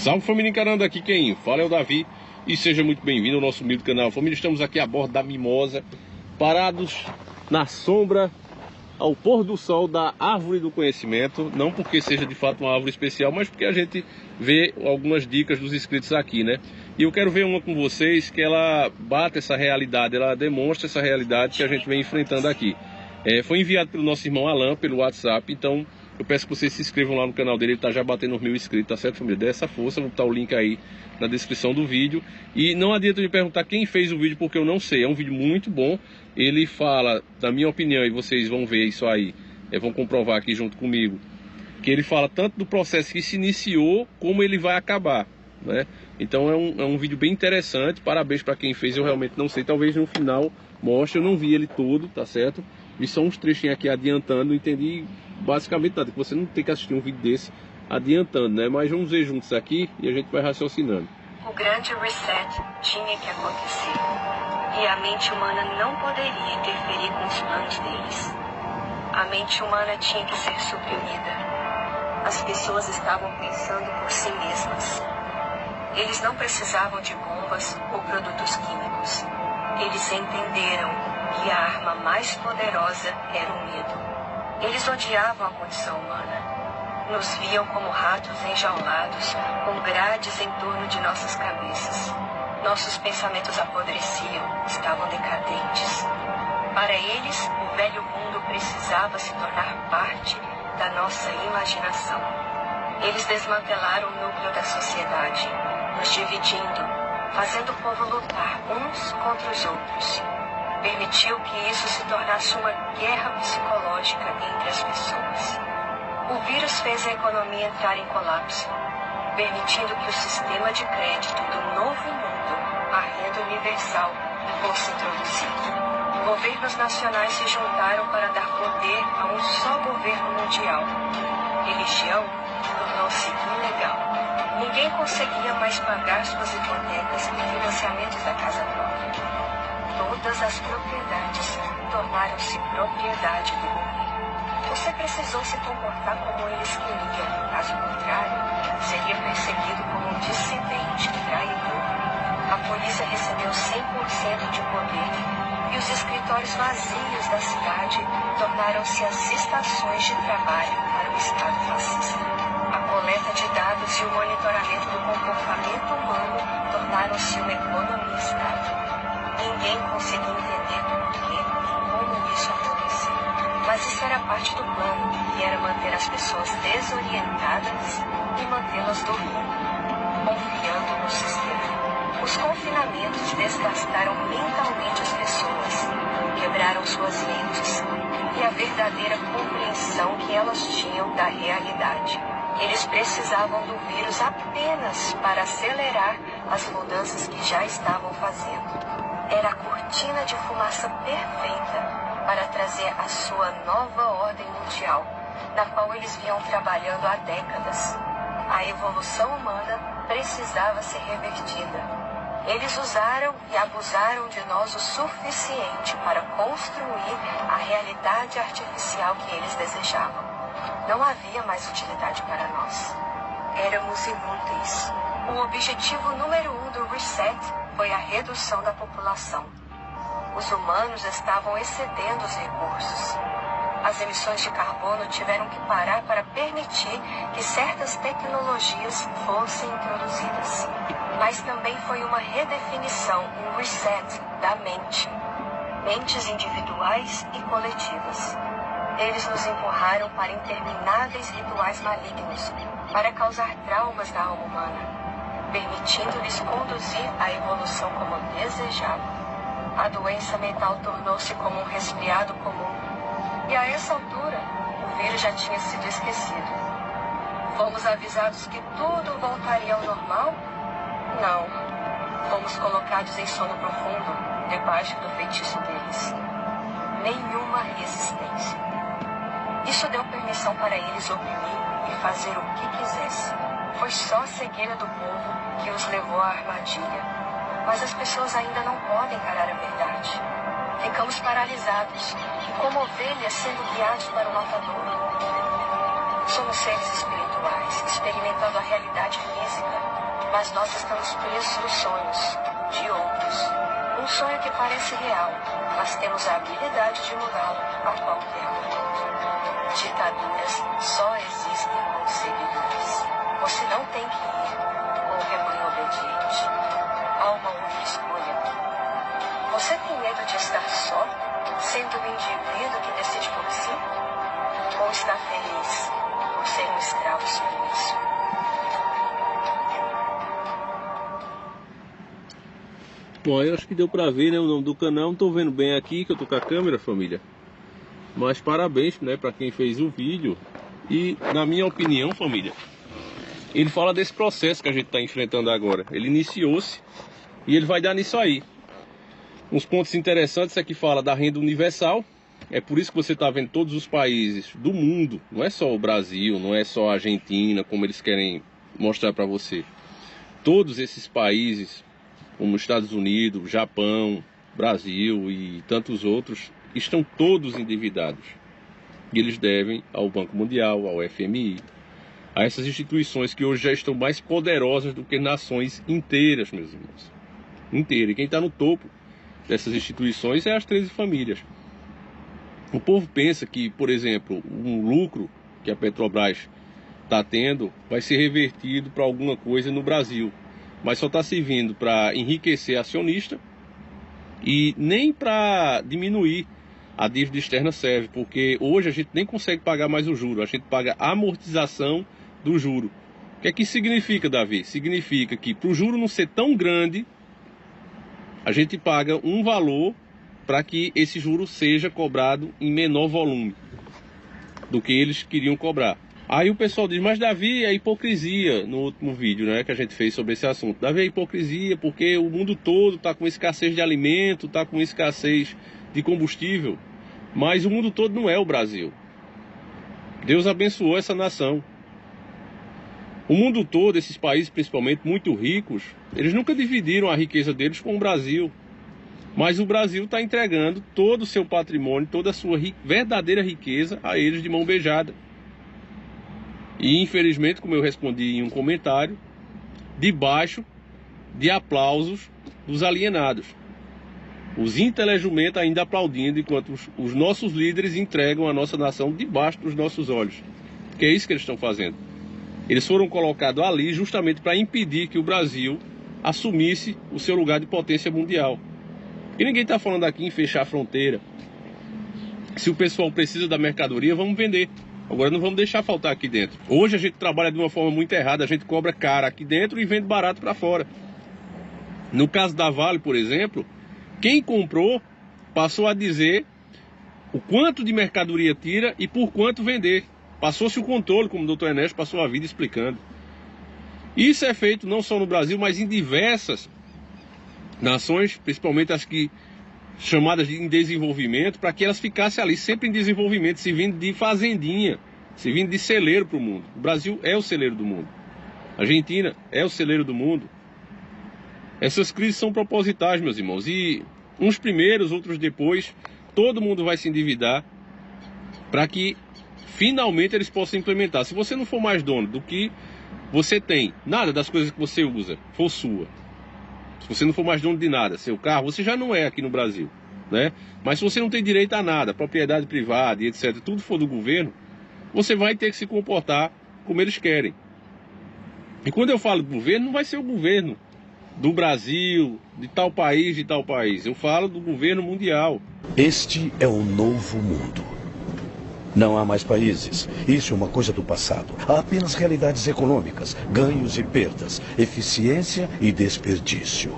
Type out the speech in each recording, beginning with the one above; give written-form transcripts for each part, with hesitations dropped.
Salve família encarando, aqui quem fala é o Davi e seja muito bem-vindo ao nosso humilde canal. Família, estamos aqui a bordo da Mimosa, parados na sombra ao pôr do sol da árvore do conhecimento, não porque seja de fato uma árvore especial, mas porque a gente vê algumas dicas dos inscritos aqui, né? E eu quero ver uma com vocês que ela bate essa realidade, ela demonstra essa realidade que a gente vem enfrentando aqui. Foi enviado pelo nosso irmão Alan, pelo WhatsApp, então eu peço que vocês se inscrevam lá no canal dele, ele está já batendo os 1000 inscritos, tá certo, família? Dê essa força, vou botar o link aí na descrição do vídeo. E não adianta me perguntar quem fez o vídeo, porque eu não sei, é um vídeo muito bom. Ele fala, na minha opinião, e vocês vão ver isso aí, vão comprovar aqui junto comigo, que ele fala tanto do processo que se iniciou, como ele vai acabar, né? Então é um vídeo bem interessante, parabéns para quem fez, eu realmente não sei, talvez no final mostre, eu não vi ele todo, tá certo? Vi só uns trechinhos aqui adiantando, não entendi basicamente nada, que você não tem que assistir um vídeo desse adiantando, né? Mas vamos ver juntos aqui e a gente vai raciocinando. O grande reset tinha que acontecer, e a mente humana não poderia interferir com os planos deles. A mente humana tinha que ser suprimida. As pessoas estavam pensando por si mesmas. Eles não precisavam de bombas ou produtos químicos. Eles entenderam que a arma mais poderosa era o medo. Eles odiavam a condição humana. Nos viam como ratos enjaulados, com grades em torno de nossas cabeças. Nossos pensamentos apodreciam, estavam decadentes. Para eles, o velho mundo precisava se tornar parte da nossa imaginação. Eles desmantelaram o núcleo da sociedade, nos dividindo, fazendo o povo lutar uns contra os outros. Permitiu que isso se tornasse uma guerra psicológica entre as pessoas. O vírus fez a economia entrar em colapso, permitindo que o sistema de crédito do novo mundo, a renda universal, fosse introduzido. Governos nacionais se juntaram para dar poder a um só governo mundial. Religião tornou-se ilegal. Ninguém conseguia mais pagar suas hipotecas e financiamentos da casa própria. Todas as propriedades tornaram-se propriedade do governo. Você precisou se comportar como eles queriam, caso contrário, seria perseguido como um dissidente, traidor. A polícia recebeu 100% de poder e os escritórios vazios da cidade tornaram-se as estações de trabalho para o Estado fascista. A coleta de dados e o monitoramento do comportamento humano tornaram-se uma economia estável. Ninguém conseguia entender porquê e como isso aconteceu. Mas isso era parte do plano, que era manter as pessoas desorientadas e mantê-las dormindo, confiando no sistema. Os confinamentos desgastaram mentalmente as pessoas, quebraram suas mentes e a verdadeira compreensão que elas tinham da realidade. Eles precisavam do vírus apenas para acelerar as mudanças que já estavam fazendo. Era a cortina de fumaça perfeita para trazer a sua nova ordem mundial, na qual eles vinham trabalhando há décadas. A evolução humana precisava ser revertida. Eles usaram e abusaram de nós o suficiente para construir a realidade artificial que eles desejavam. Não havia mais utilidade para nós. Éramos inúteis. O objetivo número 1 do reset foi a redução da população. Os humanos estavam excedendo os recursos. As emissões de carbono tiveram que parar para permitir que certas tecnologias fossem introduzidas. Mas também foi uma redefinição, um reset da mente. Mentes individuais e coletivas. Eles nos empurraram para intermináveis rituais malignos, para causar traumas na alma humana, permitindo-lhes conduzir a evolução como desejavam. A doença mental tornou-se como um resfriado comum. E a essa altura, o vírus já tinha sido esquecido. Fomos avisados que tudo voltaria ao normal? Não. Fomos colocados em sono profundo, debaixo do feitiço deles. Nenhuma resistência. Isso deu permissão para eles oprimir e fazer o que quisessem. Foi só a cegueira do povo que os levou à armadilha. Mas as pessoas ainda não podem encarar a verdade. Ficamos paralisados, como ovelhas sendo guiados para o matadouro. Somos seres espirituais, experimentando a realidade física Mas nós estamos presos nos sonhos de outros. Um sonho que parece real, mas temos a habilidade de mudá-lo a qualquer momento. Ditaduras só existem com seguidores. Você não tem que ir com o rebanho obediente. Há uma outra escolha. Você tem medo de estar só, sendo o indivíduo que decide por si? Ou está feliz por ser um escravo submisso? Bom, eu acho que deu pra ver, né, o nome do canal. Não tô vendo bem aqui, que eu tô com a câmera, família. Mas parabéns, né, pra quem fez o vídeo. E, na minha opinião, família, ele fala desse processo que a gente tá enfrentando agora. Ele iniciou-se e ele vai dar nisso aí. Uns pontos interessantes aqui fala da renda universal. É por isso que você tá vendo todos os países do mundo. Não é só o Brasil, não é só a Argentina, como eles querem mostrar pra você. Todos esses países, como Estados Unidos, Japão, Brasil e tantos outros, estão todos endividados. E eles devem ao Banco Mundial, ao FMI, a essas instituições que hoje já estão mais poderosas do que nações inteiras, meus irmãos. Inteiras. E quem está no topo dessas instituições é as 13 famílias. O povo pensa que, por exemplo, um lucro que a Petrobras está tendo vai ser revertido para alguma coisa no Brasil. Mas só está servindo para enriquecer acionista e nem para diminuir a dívida externa serve, porque hoje a gente nem consegue pagar mais o juro, a gente paga a amortização do juro. O que é que isso significa, Davi? Significa que para o juro não ser tão grande, a gente paga um valor para que esse juro seja cobrado em menor volume do que eles queriam cobrar. Aí o pessoal diz, mas Davi, é hipocrisia, no último vídeo, né, que a gente fez sobre esse assunto. Davi, é hipocrisia porque o mundo todo está com escassez de alimento, está com escassez de combustível, mas o mundo todo não é o Brasil. Deus abençoou essa nação. O mundo todo, esses países principalmente muito ricos, eles nunca dividiram a riqueza deles com o Brasil. Mas o Brasil está entregando todo o seu patrimônio, toda a sua verdadeira riqueza a eles de mão beijada. E infelizmente, como eu respondi em um comentário, debaixo de aplausos dos alienados. Os intelejumentos ainda aplaudindo enquanto os nossos líderes entregam a nossa nação debaixo dos nossos olhos. Que é isso que eles estão fazendo. Eles foram colocados ali justamente para impedir que o Brasil assumisse o seu lugar de potência mundial. E ninguém está falando aqui em fechar a fronteira. Se o pessoal precisa da mercadoria, vamos vender. Agora não vamos deixar faltar aqui dentro. Hoje a gente trabalha de uma forma muito errada. A gente cobra caro aqui dentro e vende barato para fora. No caso da Vale, por exemplo, quem comprou passou a dizer o quanto de mercadoria tira e por quanto vender. Passou-se o controle, como o Dr. Ernesto passou a vida explicando. Isso é feito não só no Brasil, mas em diversas nações, principalmente as que chamadas de em desenvolvimento, para que elas ficassem ali sempre em desenvolvimento, servindo de fazendinha, servindo de celeiro para o mundo. O Brasil é o celeiro do mundo. A Argentina é o celeiro do mundo. Essas crises são propositais, meus irmãos, e uns primeiros, outros depois, todo mundo vai se endividar para que finalmente eles possam implementar. Se você não for mais dono do que você tem, nada das coisas que você usa for sua. Se você não for mais dono de nada, seu carro, você já não é aqui no Brasil, né? Mas se você não tem direito a nada, propriedade privada e etc, tudo for do governo, você vai ter que se comportar como eles querem. E quando eu falo do governo, não vai ser o governo do Brasil, de tal país, de tal país. Eu falo do governo mundial. Este é o novo mundo. Não há mais países. Isso é uma coisa do passado. Há apenas realidades econômicas, ganhos e perdas, eficiência e desperdício.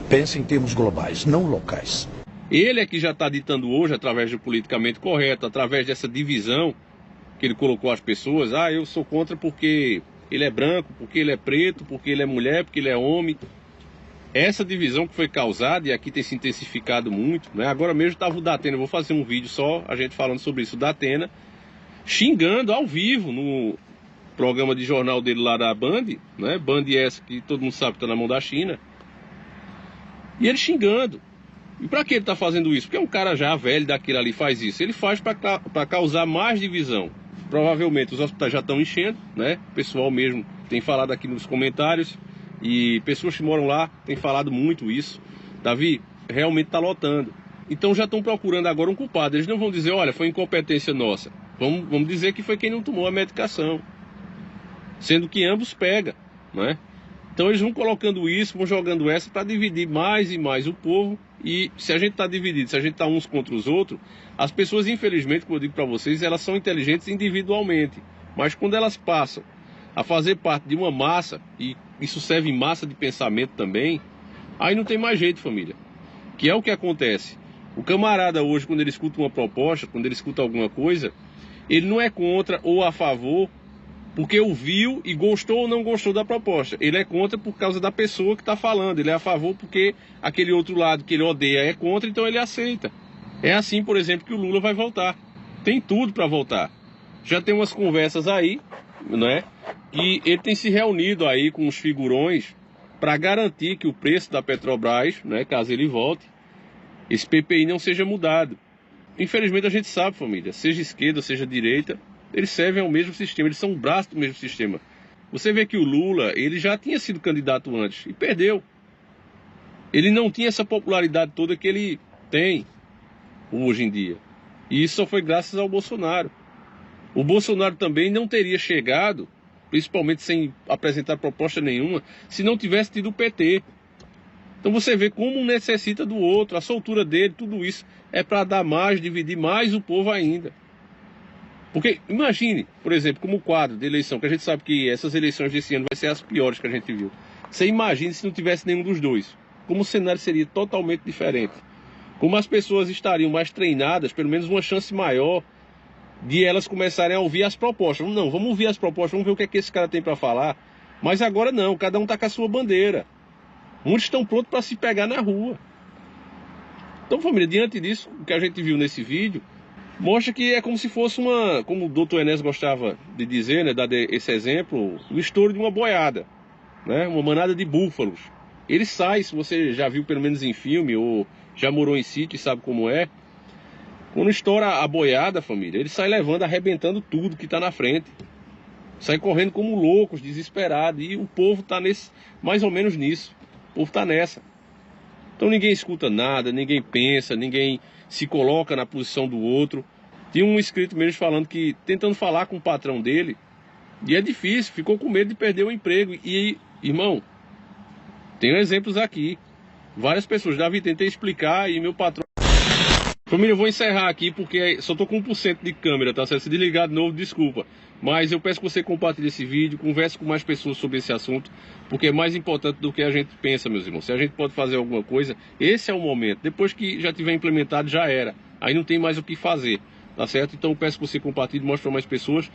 Pense em termos globais, não locais. Ele é que já está ditando hoje, através do politicamente correto, através dessa divisão que ele colocou às pessoas. Ah, eu sou contra porque ele é branco, porque ele é preto, porque ele é mulher, porque ele é homem. Essa divisão que foi causada, e aqui tem se intensificado muito, né? Agora mesmo estava o Datena, eu vou fazer um vídeo só, a gente falando sobre isso, o Datena, xingando ao vivo no programa de jornal dele lá da Band, né? Band essa que todo mundo sabe que está na mão da China. E ele xingando. E para que ele está fazendo isso? Porque é um cara já velho daquele ali faz isso. Ele faz para causar mais divisão. Provavelmente os hospitais já estão enchendo, né? O pessoal mesmo tem falado aqui nos comentários e pessoas que moram lá têm falado muito isso. Davi, realmente está lotando. Então já estão procurando agora um culpado. Eles não vão dizer, olha, foi incompetência nossa. Vamos dizer que foi quem não tomou a medicação. Sendo que ambos pegam, né? Então eles vão colocando isso, vão jogando essa para dividir mais e mais o povo. E se a gente está dividido, se a gente está uns contra os outros, as pessoas, infelizmente, como eu digo para vocês, elas são inteligentes individualmente. Mas quando elas passam a fazer parte de uma massa, e isso serve em massa de pensamento também, aí não tem mais jeito, família. Que é o que acontece. O camarada hoje, quando ele escuta uma proposta, quando ele escuta alguma coisa, ele não é contra ou a favor porque ouviu e gostou ou não gostou da proposta. Ele é contra por causa da pessoa que está falando. Ele é a favor porque aquele outro lado que ele odeia é contra, então ele aceita. É assim, por exemplo, que o Lula vai voltar. Tem tudo para voltar. Já tem umas conversas aí, né? E ele tem se reunido aí com os figurões para garantir que o preço da Petrobras, né, caso ele volte, esse PPI não seja mudado. Infelizmente a gente sabe, família, seja esquerda, seja direita, eles servem ao mesmo sistema, eles são um braço do mesmo sistema. Você vê que o Lula, ele já tinha sido candidato antes e perdeu. Ele não tinha essa popularidade toda que ele tem hoje em dia. E isso só foi graças ao Bolsonaro. O Bolsonaro também não teria chegado, principalmente sem apresentar proposta nenhuma, se não tivesse tido o PT. Então você vê como um necessita do outro, a soltura dele, tudo isso é para dar mais, dividir mais o povo ainda. Porque imagine, por exemplo, como quadro de eleição, que a gente sabe que essas eleições desse ano vai ser as piores que a gente viu. Você imagine se não tivesse nenhum dos dois. Como o cenário seria totalmente diferente. Como as pessoas estariam mais treinadas, pelo menos uma chance maior de elas começarem a ouvir as propostas. Não, vamos ouvir as propostas, vamos ver o que é que esse cara tem para falar. Mas agora não, cada um está com a sua bandeira. Muitos estão prontos para se pegar na rua. Então, família, diante disso, o que a gente viu nesse vídeo, mostra que é como se fosse uma, como o doutor Enéas gostava de dizer, né, dar esse exemplo, o estouro de uma boiada, né, uma manada de búfalos. Ele sai, se você já viu pelo menos em filme, ou já morou em sítio e sabe como é, quando estoura a boiada, família, ele sai levando, arrebentando tudo que está na frente. Sai correndo como loucos, desesperados, e o povo está mais ou menos nisso. O povo está nessa. Então ninguém escuta nada, ninguém pensa, ninguém se coloca na posição do outro. Tinha um inscrito mesmo falando que, tentando falar com o patrão dele, e é difícil, ficou com medo de perder o emprego. E, irmão, tenho exemplos aqui. Várias pessoas, Davi, tentei explicar e meu patrão... Família, eu vou encerrar aqui porque só tô com 1% de câmera, tá certo? Se desligar de novo, desculpa. Mas eu peço que você compartilhe esse vídeo, converse com mais pessoas sobre esse assunto, porque é mais importante do que a gente pensa, meus irmãos. Se a gente pode fazer alguma coisa, esse é o momento. Depois que já tiver implementado, já era. Aí não tem mais o que fazer, tá certo? Então eu peço que você compartilhe, mostre para mais pessoas.